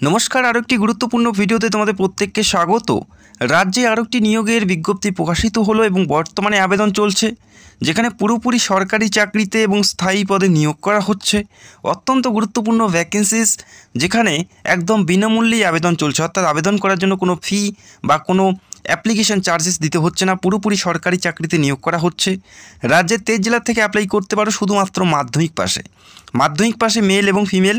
নমস্কার, আরও একটি গুরুত্বপূর্ণ ভিডিওতে তোমাদের প্রত্যেককে স্বাগত। রাজ্যে আরও একটি নিয়োগের বিজ্ঞপ্তি প্রকাশিত হলো এবং বর্তমানে আবেদন চলছে, যেখানে পুরোপুরি সরকারি চাকরিতে এবং স্থায়ী পদে নিয়োগ করা হচ্ছে। অত্যন্ত গুরুত্বপূর্ণ ভ্যাকেন্সিস, যেখানে একদম বিনামূল্যেই আবেদন চলছে, অর্থাৎ আবেদন করার জন্য কোনো ফি বা কোনো অ্যাপ্লিকেশন চার্জেস দিতে হচ্ছে না, পুরোপুরি সরকারি চাকরিতে নিয়োগ করা হচ্ছে। রাজ্যের 23 জেলা থেকে অ্যাপ্লাই করতে পারো শুধুমাত্র মাধ্যমিক পাশে মেল এবং ফিমেল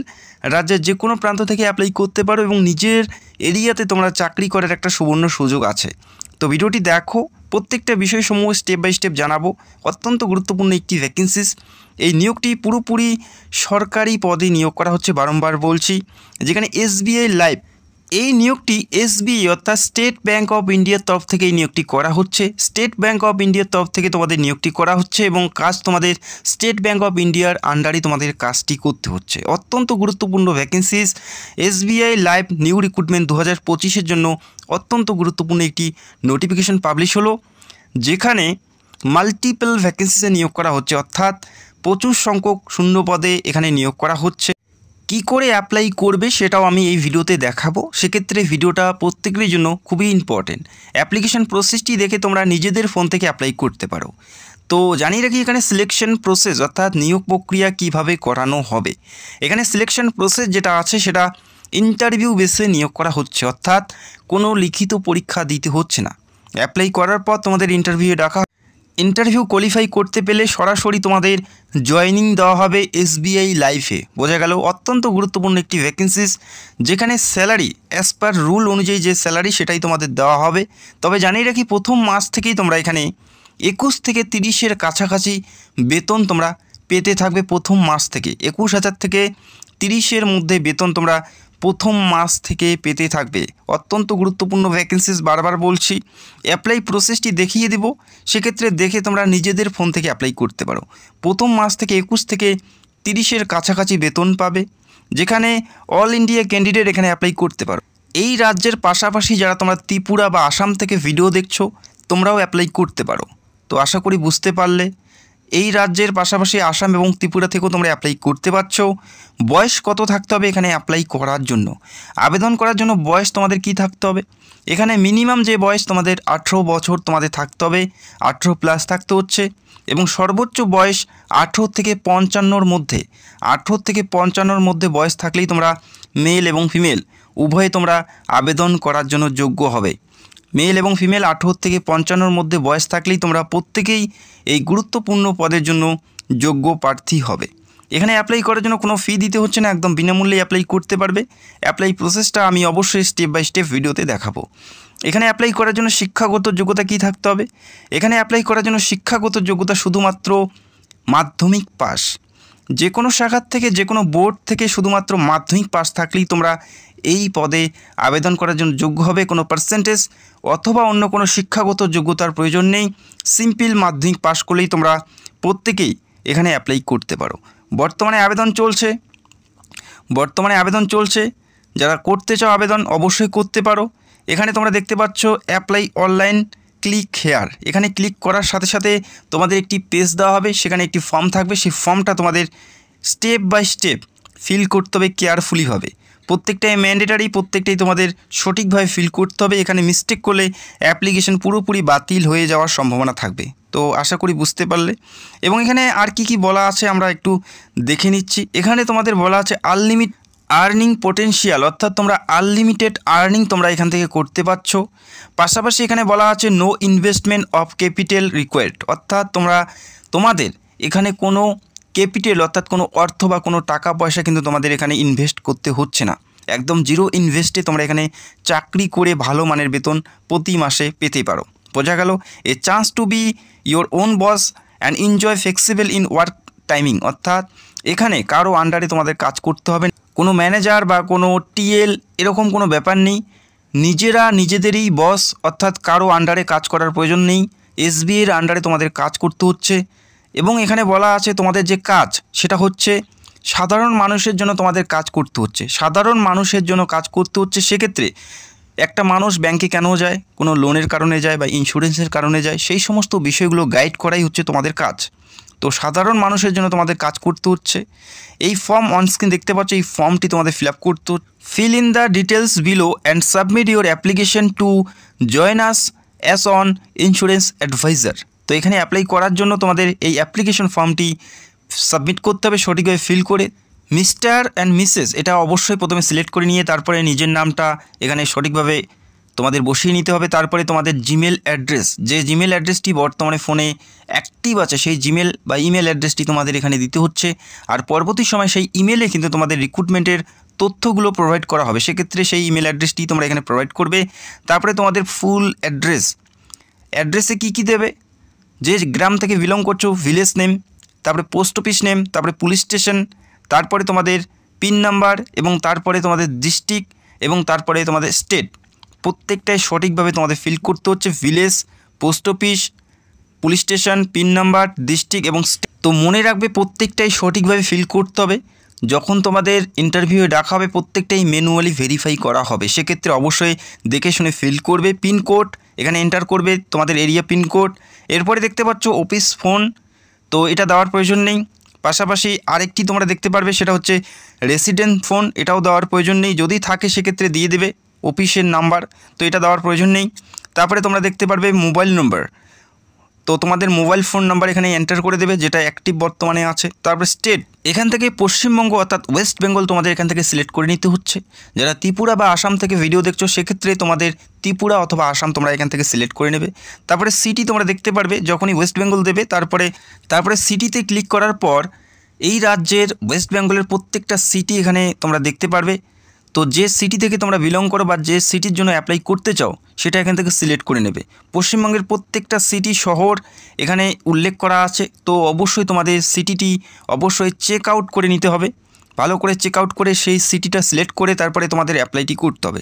রাজ্যের যে কোনো প্রান্ত থেকে অ্যাপ্লাই করতে পারো এবং নিজের এরিয়াতে তোমরা চাকরি করার একটা সুবর্ণ সুযোগ আছে। তো ভিডিওটি দেখো, প্রত্যেকটা বিষয়সমূহ স্টেপ বাই স্টেপ জানাবো। অত্যন্ত গুরুত্বপূর্ণ একটি ভ্যাকেন্সিস। এই নিয়োগটি পুরোপুরি সরকারি পদে নিয়োগ করা হচ্ছে, বারংবার বলছি, যেখানে SBI লাইভ। এই নিয়োগটি SBI অর্থাৎ স্টেট ব্যাঙ্ক অফ ইন্ডিয়ার তরফ থেকে এই নিয়োগটি করা হচ্ছে। স্টেট ব্যাঙ্ক অফ ইন্ডিয়ার তরফ থেকে তোমাদের নিয়োগটি করা হচ্ছে এবং কাজ তোমাদের স্টেট ব্যাঙ্ক অফ ইন্ডিয়ার আন্ডারে তোমাদের কাজটি করতে হচ্ছে। অত্যন্ত গুরুত্বপূর্ণ vacancies. SBI live new recruitment 2025-এর জন্য অত্যন্ত গুরুত্বপূর্ণ একটি নোটিফিকেশন পাবলিশ হলো, যেখানে মাল্টিপল ভ্যাকেন্সিসে নিয়োগ করা হচ্ছে, অর্থাৎ প্রচুর সংখ্যক শূন্য পদে এখানে নিয়োগ করা হচ্ছে। কি করে অ্যাপ্লাই করবে সেটাও আমি এই ভিডিওতে দেখাবো। সেক্ষেত্রে ভিডিওটা প্রত্যেকের জন্য খুবই ইম্পর্টেন্ট। অ্যাপ্লিকেশন প্রসেসটি দেখে তোমরা নিজেদের ফোন থেকে অ্যাপ্লাই করতে পারো। তো জানিয়ে রাখি, এখানে সিলেকশন প্রসেস অর্থাৎ নিয়োগ প্রক্রিয়া কিভাবে করানো হবে। এখানে সিলেকশন প্রসেস যেটা আছে সেটা ইন্টারভিউ বেসে নিয়োগ করা হচ্ছে, অর্থাৎ কোনো লিখিত পরীক্ষা দিতে হচ্ছে না। অ্যাপ্লাই করার পর তোমাদের ইন্টারভিউ কোয়ালিফাই করতে পেলে সরাসরি তোমাদের জয়েনিং দেওয়া হবে SBI লাইফে। বোঝা গেল? অত্যন্ত গুরুত্বপূর্ণ একটি ভ্যাকেন্সিস, যেখানে স্যালারি অ্যাজ পার রুল অনুযায়ী যে স্যালারি সেটাই তোমাদের দেওয়া হবে। তবে জানিয়ে রাখি, প্রথম মাস থেকেই তোমরা এখানে 21 থেকে 30-এর কাছাকাছি বেতন তোমরা পেতে থাকবে। প্রথম মাস থেকে 21,000 থেকে 30-এর মধ্যে বেতন তোমরা প্রথম মাস থেকে পেতে থাকবে। অত্যন্ত গুরুত্বপূর্ণ ভ্যাকেন্সিস, বারবার বলছি। অ্যাপ্লাই প্রসেসটি দেখিয়ে দেব, সেক্ষেত্রে দেখে তোমরা নিজেদের ফোন থেকে অ্যাপ্লাই করতে পারো। প্রথম মাস থেকে 21 থেকে 30-এর কাছাকাছি বেতন পাবে, যেখানে অল ইন্ডিয়া ক্যান্ডিডেট এখানে অ্যাপ্লাই করতে পারো। এই রাজ্যের পাশাপাশি যারা তোমরা ত্রিপুরা বা আসাম থেকে ভিডিও দেখছো, তোমরাও অ্যাপ্লাই করতে পারো। তো আশা করি বুঝতে পারলে। এই রাজ্যের পাশাপাশি আসাম এবং ত্রিপুরা থেকেও তোমরা অ্যাপ্লাই করতে পারছো। বয়স কত থাকতে হবে এখানে অ্যাপ্লাই করার জন্য? আবেদন করার জন্য বয়স তোমাদের কি থাকতে হবে? এখানে মিনিমাম যে বয়স তোমাদের 18 বছর তোমাদের থাকতে হবে, 18+ থাকতে হচ্ছে, এবং সর্বোচ্চ বয়স 18 থেকে 55-র মধ্যে। 18 থেকে 55-র মধ্যে বয়স থাকলেই তোমরা মেল এবং ফিমেল উভয়ে তোমরা আবেদন করার জন্য যোগ্য হবে। মেল এবং ফিমেল 18 থেকে 55-র মধ্যে বয়স থাকলেই তোমরা প্রত্যেকেই এই গুরুত্বপূর্ণ পদের জন্য যোগ্য প্রার্থী হবে। এখানে অ্যাপ্লাই করার জন্য কোনো ফি দিতে হচ্ছে না, একদম বিনামূল্যে অ্যাপ্লাই করতে পারবে। অ্যাপ্লাই প্রসেসটা আমি অবশ্যই স্টেপ বাই স্টেপ ভিডিওতে দেখাবো। এখানে অ্যাপ্লাই করার জন্য শিক্ষাগত যোগ্যতা কী থাকতে হবে? এখানে অ্যাপ্লাই করার জন্য শিক্ষাগত যোগ্যতা শুধুমাত্র মাধ্যমিক পাস। যে কোনো শাখার থেকে, যে কোনো বোর্ড থেকে শুধুমাত্র মাধ্যমিক পাস থাকলেই তোমরা এই পদে আবেদন করার জন্য যোগ্য হবে। কোনো পার্সেন্টেজ অথবা অন্য কোনো শিক্ষাগত যোগ্যতার প্রয়োজন নেই। সিম্পল মাধ্যমিক পাস করলেই তোমরা প্রত্যেকেই এখানে অ্যাপ্লাই করতে পারো। বর্তমানে আবেদন চলছে। যারা করতে চাও আবেদন অবশ্যই করতে পারো। এখানে তোমরা দেখতে পাচ্ছ অ্যাপ্লাই অনলাইন, ক্লিক হেয়ার। এখানে ক্লিক করার সাথে সাথে তোমাদের একটি পেজ দেওয়া হবে, সেখানে একটি ফর্ম থাকবে। সেই ফর্মটা তোমাদের স্টেপ বাই স্টেপ ফিল করতে হবে কেয়ারফুলিভাবে। প্রত্যেকটাই ম্যান্ডেটারি, প্রত্যেকটাই তোমাদের সঠিকভাবে ফিল করতে হবে। এখানে মিস্টেক করলে অ্যাপ্লিকেশন পুরোপুরি বাতিল হয়ে যাওয়ার সম্ভাবনা থাকবে। তো আশা করি বুঝতে পারলে। এবং এখানে আর কি বলা আছে আমরা একটু দেখে নিচ্ছি। এখানে তোমাদের বলা আছে আনলিমিটেড আর্নিং পোটেনশিয়াল, অর্থাৎ তোমরা আনলিমিটেড আর্নিং তোমরা এখান থেকে করতে পারছো। পাশাপাশি এখানে বলা আছে no investment of capital required, অর্থাৎ তোমাদের এখানে কোনো ক্যাপিটাল অর্থাৎ কোনো অর্থ বা কোনো টাকা পয়সা কিন্তু তোমাদের এখানে ইনভেস্ট করতে হচ্ছে না। একদম জিরো ইনভেস্টে তোমরা এখানে চাকরি করে ভালো মানের বেতন প্রতি মাসে পেতে পারো। বোঝা গেল? এ chance to B your own boss and enjoy flexible in work timing, অর্থাৎ এখানে কারো আন্ডারে তোমাদের কাজ করতে হবে না। কোনো ম্যানেজার বা কোনো TL এরকম কোনো ব্যাপার নেই। নিজেদেরই বস, অর্থাৎ কারো আন্ডারে কাজ করার প্রয়োজন নেই। SBI-এর আন্ডারে তোমাদের কাজ করতে হচ্ছে। এবং এখানে বলা আছে তোমাদের যে কাজ সেটা হচ্ছে সাধারণ মানুষের জন্য তোমাদের কাজ করতে হচ্ছে। সেক্ষেত্রে একটা মানুষ ব্যাংকে কেন যায়? কোনো লোনের কারণে যায় বা ইন্স্যুরেন্সের কারণে যায়। সেই সমস্ত বিষয়গুলো গাইড করাই হচ্ছে তোমাদের কাজ। তো সাধারণ মানুষের জন্য তোমাদের কাজ করতে হচ্ছে। এই ফর্ম অন স্ক্রিন দেখতে পাচ্ছ, এই ফর্মটি তোমাদের ফিল আপ করতে। Fill in the details below and submit your application to join us as an insurance advisor. তো এখানে অ্যাপ্লাই করার জন্য তোমাদের এই অ্যাপ্লিকেশন ফর্মটি সাবমিট করতে হবে সঠিকভাবে ফিল করে। মিস্টার অ্যান্ড মিসেস এটা অবশ্যই প্রথমে সিলেক্ট করে নিয়ে তারপরে নিজের নামটা এখানে সঠিকভাবে তোমাদের বসিয়ে নিতে হবে। তারপরে তোমাদের জিমেল অ্যাড্রেস, যে জিমেল অ্যাড্রেসটি বর্তমানে ফোনে অ্যাক্টিভ আছে সেই জিমেল বা ইমেল অ্যাড্রেসটি তোমাদের এখানে দিতে হচ্ছে। আর পরবর্তী সময় সেই ইমেলে কিন্তু তোমাদের রিক্রুটমেন্টের তথ্যগুলো প্রোভাইড করা হবে, সেক্ষেত্রে সেই ইমেল অ্যাড্রেসটি তোমরা এখানে প্রোভাইড করবে। তারপরে তোমাদের ফুল অ্যাড্রেসে কী দেবে, যে গ্রাম থেকে বিলং করছো ভিলেজ নেম, তারপরে পোস্ট অফিস নেম, তারপরে পুলিশ স্টেশন, তারপরে তোমাদের পিন নাম্বার এবং তারপরে তোমাদের ডিস্ট্রিক্ট এবং তারপরে তোমাদের স্টেট, প্রত্যেকটাই সঠিকভাবে তোমাদের ফিল করতে হচ্ছে। Village, post office, police station, pin number, district এবং স্টেট। তো মনে রাখবে প্রত্যেকটাই সঠিকভাবে ফিল করতে হবে। যখন তোমাদের ইন্টারভিউয়ে ডাকা হবে প্রত্যেকটাই ম্যানুয়ালি ভেরিফাই করা হবে, সেক্ষেত্রে অবশ্যই দেখে শুনে ফিল করবে। পিনকোড এখানে এন্টার করবে, তোমাদের এরিয়া পিনকোড। এরপরে দেখতে পাচ্ছ অফিস ফোন, তো এটা দেওয়ার প্রয়োজন নেই। পাশাপাশি আরেকটি তোমরা দেখতে পারবে, সেটা হচ্ছে রেসিডেন্ট ফোন, এটাও দেওয়ার প্রয়োজন নেই, যদি থাকে সেক্ষেত্রে দিয়ে দেবে অফিসের নাম্বার, তো এটা দেওয়ার প্রয়োজন নেই। তারপরে তোমরা দেখতে পারবে মোবাইল নম্বর, তো তোমাদের মোবাইল ফোন নাম্বার এখানে এন্টার করে দেবে যেটা অ্যাক্টিভ বর্তমানে আছে। তারপরে স্টেট, এখান থেকে পশ্চিমবঙ্গ অর্থাৎ ওয়েস্ট বেঙ্গল তোমাদের এখান থেকে সিলেক্ট করে নিতে হচ্ছে। যারা ত্রিপুরা বা আসাম থেকে ভিডিও দেখছো সেক্ষেত্রে তোমাদের ত্রিপুরা অথবা আসাম তোমরা এখান থেকে সিলেক্ট করে নেবে। তারপরে সিটি তোমরা দেখতে পারবে যখনই ওয়েস্ট বেঙ্গল দেবে, তারপরে সিটিতে ক্লিক করার পর এই রাজ্যের ওয়েস্ট বেঙ্গলের প্রত্যেকটা সিটি এখানে তোমরা দেখতে পারবে। তো যে সিটি থেকে তোমরা বিলং করো বা যে সিটির জন্য অ্যাপ্লাই করতে চাও সেটা এখান থেকে সিলেক্ট করে নেবে। পশ্চিমবঙ্গের প্রত্যেকটা সিটি শহর এখানে উল্লেখ করা আছে, তো অবশ্যই তোমাদের সিটিটি অবশ্যই চেক আউট করে নিতে হবে। ভালো করে চেক আউট করে সেই সিটিটা সিলেক্ট করে তারপরে তোমাদের অ্যাপ্লাইটি করতে হবে।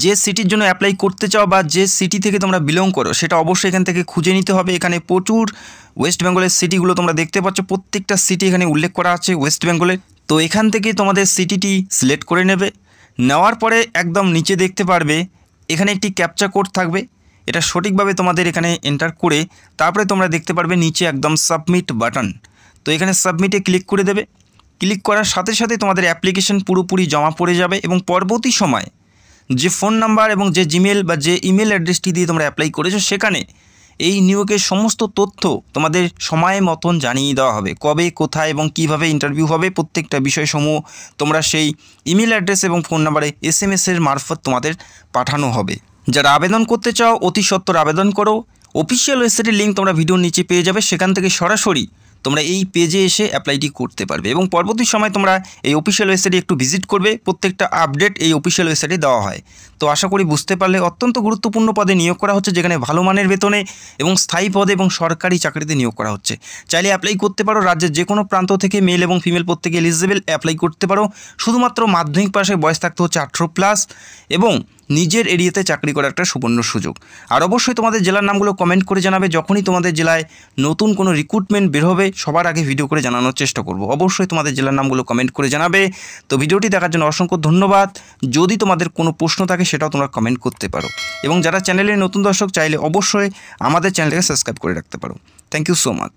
যে সিটির জন্য অ্যাপ্লাই করতে চাও বা যে সিটি থেকে তোমরা বিলং করো সেটা অবশ্যই এখান থেকে খুঁজে নিতে হবে। এখানে প্রচুর ওয়েস্ট বেঙ্গলের সিটিগুলো তোমরা দেখতে পাচ্ছ, প্রত্যেকটা সিটি এখানে উল্লেখ করা আছে ওয়েস্ট বেঙ্গলের। তো এখান থেকে তোমাদের সিটিটি সিলেক্ট করে নেবে। নেওয়ার পরে একদম নিচে দেখতে পারবে এখানে একটি ক্যাপচা কোড থাকবে, এটা সঠিকভাবে তোমাদের এখানে এন্টার করে তারপরে তোমরা দেখতে পারবে নিচে একদম সাবমিট বাটন, তো এখানে সাবমিটে ক্লিক করে দেবে। ক্লিক করার সাথে সাথে তোমাদের অ্যাপ্লিকেশন পুরোপুরি জমা পড়ে যাবে এবং পরবর্তী সময় যে ফোন নাম্বার এবং যে জিমেল বা যে ইমেল অ্যাড্রেসটি দিয়ে তোমরা অ্যাপ্লাই করেছো সেখানে এই নিয়োগের সমস্ত তথ্য তোমাদের সময় মতন জানিয়ে দেওয়া হবে, কবে, কোথায় এবং কিভাবে ইন্টারভিউ হবে, প্রত্যেকটা বিষয়সমূহ তোমরা সেই ইমেল অ্যাড্রেস এবং ফোন নাম্বারে SMS-এর মারফত তোমাদের পাঠানো হবে। যারা আবেদন করতে চাও অতি সত্বর আবেদন করো। অফিসিয়াল ওয়েবসাইটের লিঙ্ক তোমরা ভিডিওর নিচে পেয়ে যাবে, সেখান থেকে সরাসরি তোমরা এই পেজে এসে অ্যাপ্লাইটি করতে পারবে এবং পরবর্তী সময় তোমরা এই অফিসিয়াল ওয়েবসাইটে একটু ভিজিট করবে, প্রত্যেকটা আপডেট এই অফিসিয়াল ওয়েবসাইটে দেওয়া হয়। তো আশা করি বুঝতে পারলে অত্যন্ত গুরুত্বপূর্ণ পদে নিয়োগ করা হচ্ছে, যেখানে ভালো মানের বেতনে এবং স্থায়ী পদে এবং সরকারি চাকরিতে নিয়োগ করা হচ্ছে। চাইলে অ্যাপ্লাই করতে পারো, রাজ্যের যে কোনো প্রান্ত থেকে মেল এবং ফিমেল প্রত্যেকে এলিজিবল অ্যাপ্লাই করতে পারো। শুধুমাত্র মাধ্যমিক পাশে বয়স থাকতে হচ্ছে 18+ এবং নিজের এরিয়াতে চাকরি করার একটা সুবর্ণ সুযোগ। আর অবশ্যই তোমাদের জেলার নামগুলো কমেন্ট করে জানাবে, যখনই তোমাদের জেলায় নতুন কোনো রিক্রুটমেন্ট বের হবে সবার আগে ভিডিও করে জানানোর চেষ্টা করব। অবশ্যই তোমাদের জেলার নামগুলো কমেন্ট করে জানাবে। তো ভিডিওটি দেখার জন্য অসংখ্য ধন্যবাদ। যদি তোমাদের কোনো প্রশ্ন থাকে সেটাও তোমরা কমেন্ট করতে পারো এবং যারা চ্যানেলের নতুন দর্শক চাইলে অবশ্যই আমাদের চ্যানেলটাকে সাবস্ক্রাইব করে রাখতে পারো। Thank you so much.